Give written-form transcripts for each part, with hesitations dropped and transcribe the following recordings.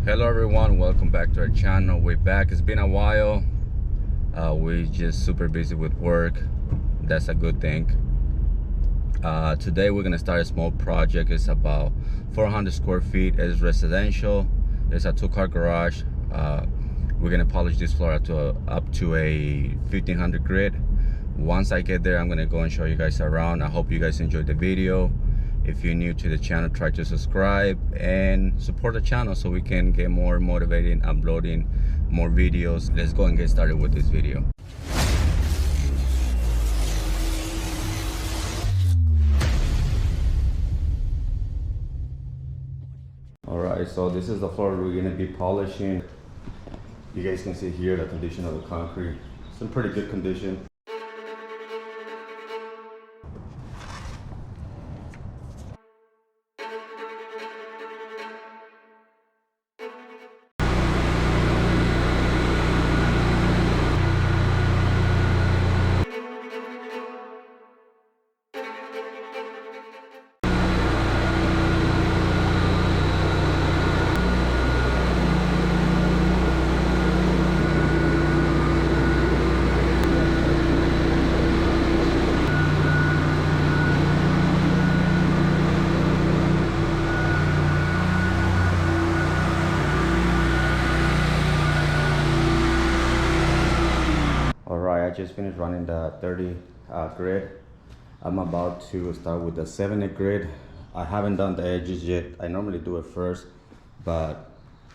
Hello everyone, welcome back to our channel. We're back. It's been a while. We're just super busy with work. That's a good thing. Today we're gonna start a small project. It's about 400 square feet. It's residential. There's a 2-car garage. We're gonna polish this floor up to a 1500 grit. Once I get there, I'm gonna go and show you guys around. I hope you guys enjoyed the video. If you're new to the channel, try to subscribe and support the channel so we can get more motivated uploading more videos. Let's go and get started with this video. Alright, so this is the floor we're going to be polishing. You guys can see here the condition of the concrete. It's in pretty good condition. Alright, I just finished running the 30 grid. I'm about to start with the 70 grid. I haven't done the edges yet. I normally do it first, but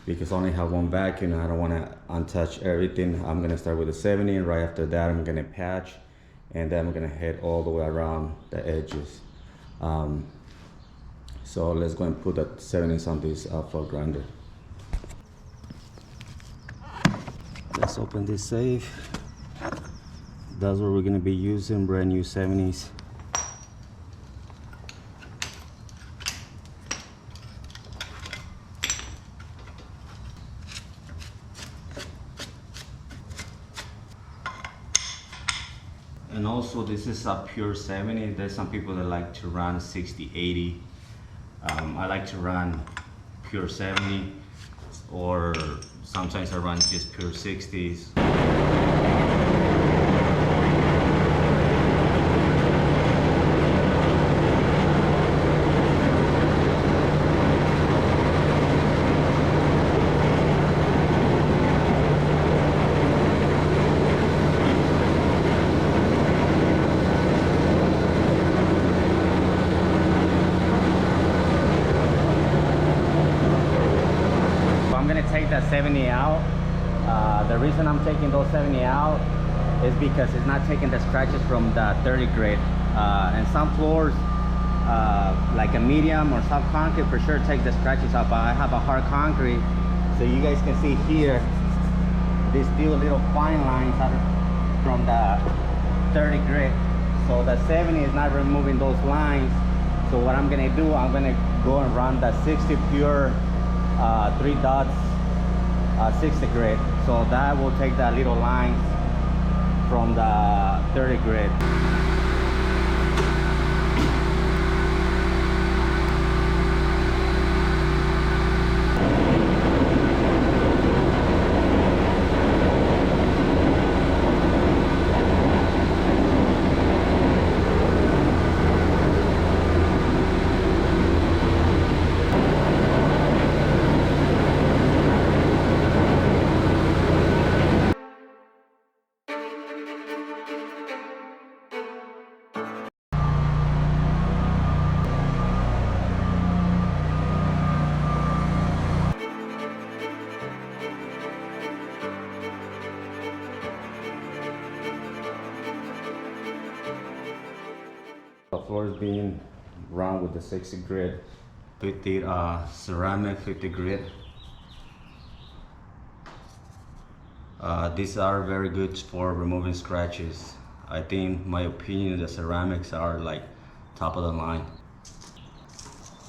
because I only have one vacuum and I don't want to untouch everything, I'm going to start with the 70, and right after that I'm going to patch, and then I'm going to head all the way around the edges. So let's go and put the 70s on this floor grinder. Let's open this safe. That's what we're going to be using, brand new 70s. And also this is a pure 70. There's some people that like to run 60, 80. I like to run pure 70, or sometimes I run just pure 60s. Take that 70 out. The reason I'm taking those 70 out is because it's not taking the scratches from the 30 grit. And some floors, like a medium or soft concrete, for sure takes the scratches out, but I have a hard concrete, so you guys can see here these still little fine lines from the 30 grit. So the 70 is not removing those lines. So what I'm gonna do, I'm gonna go and run the 60 pure 3 dots 60 grit, so that will take the little lines from the 30 grit. The floor is being run with the 60 grit, 50 ceramic, 50 grit. These are very good for removing scratches. I think, my opinion, the ceramics are like top of the line,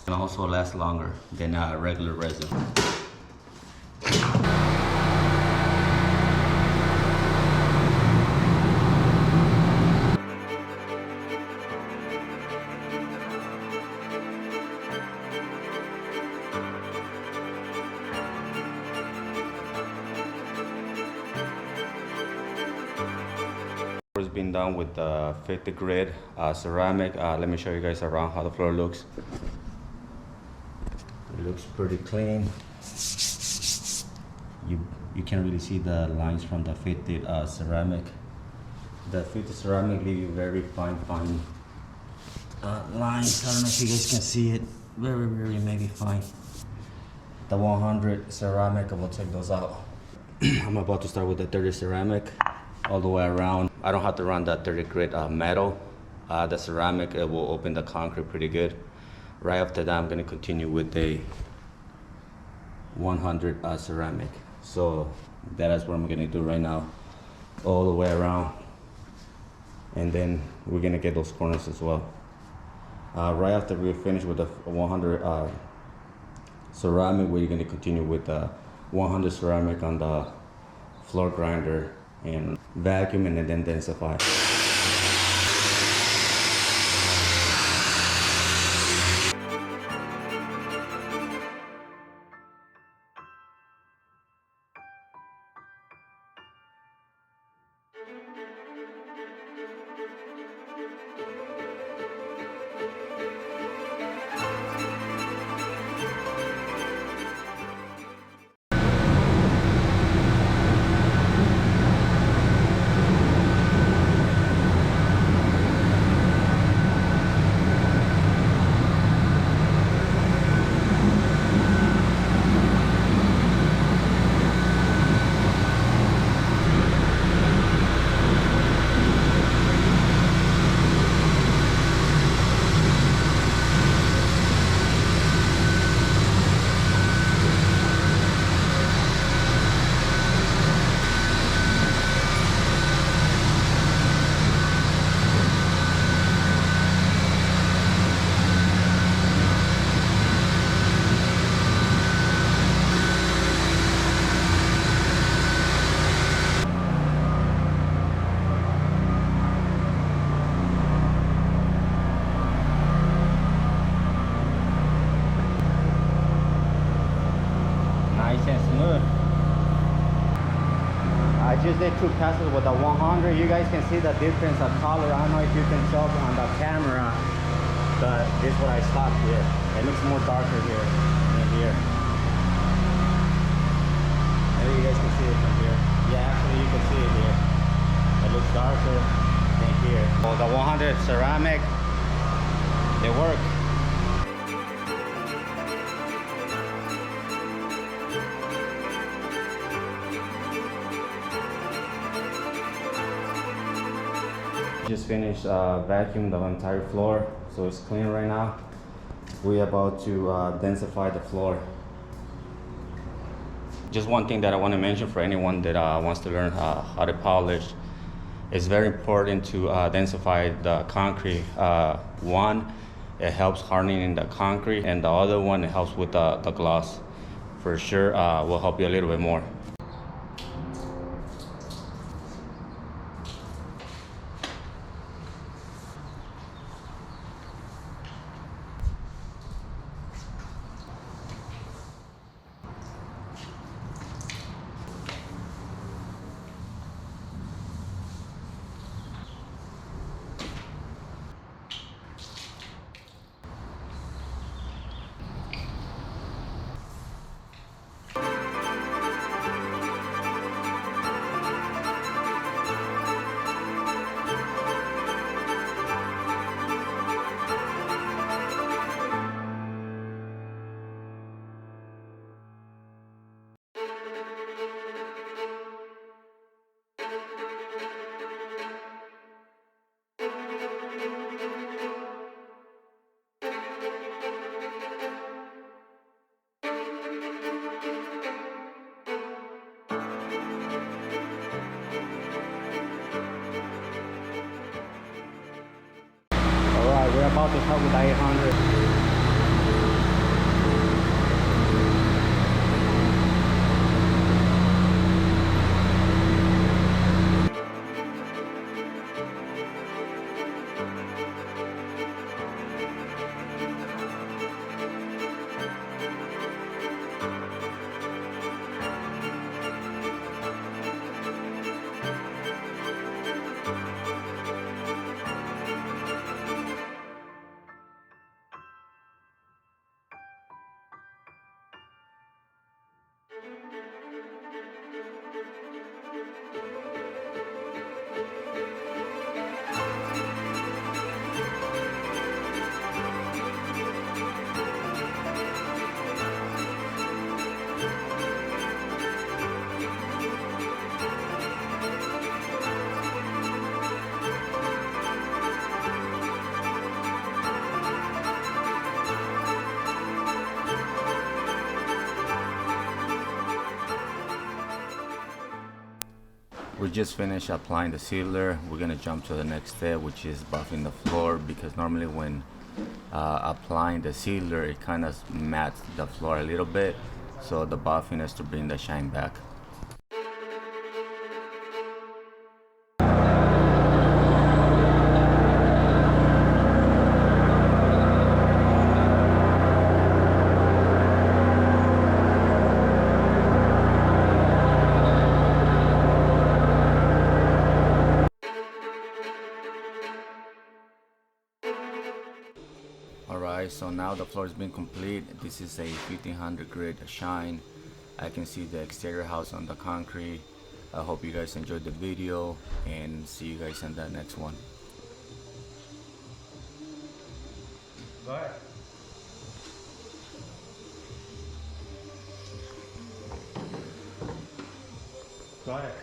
and also last longer than regular resin. It's been done with the 50 grit ceramic. Let me show you guys around how the floor looks. It looks pretty clean. You can really see the lines from the 50 ceramic. The 50 ceramic leave you very fine lines. I don't know if you guys can see it. Very maybe fine. The 100 ceramic, I will take those out. I'm about to start with the 30 ceramic all the way around. I don't have to run that 30 grit metal. The ceramic, it will open the concrete pretty good. Right after that, I'm gonna continue with the 100 ceramic. So that is what I'm gonna do right now, all the way around. And then we're gonna get those corners as well. Right after we finish with the 100 ceramic, we're gonna continue with the 100 ceramic on the floor grinder and vacuum and then densify. Nice and smooth. I just did 2 passes with the 100. You guys can see the difference of color. I don't know if you can tell on the camera, but this is what I stopped here. It looks more darker here than here. Maybe you guys can see it from here. Yeah, actually you can see it here. It looks darker than here. Oh, the 100 ceramic, they work. Just finished vacuuming the entire floor, so it's clean right now. We're about to densify the floor. Just one thing that I want to mention for anyone that wants to learn how to polish, it's very important to densify the concrete. One, it helps hardening the concrete, and the other one, it helps with the gloss. For sure, will help you a little bit more. We're about to start with the 800. We just finished applying the sealer. We're gonna jump to the next step, which is buffing the floor, because normally when applying the sealer, it kind of mats the floor a little bit, so the buffing is to bring the shine back. Alright, so now the floor has been complete. This is a 1500 grit shine. I can see the exterior house on the concrete. I hope you guys enjoyed the video, and see you guys in the next one. Go ahead. Go ahead.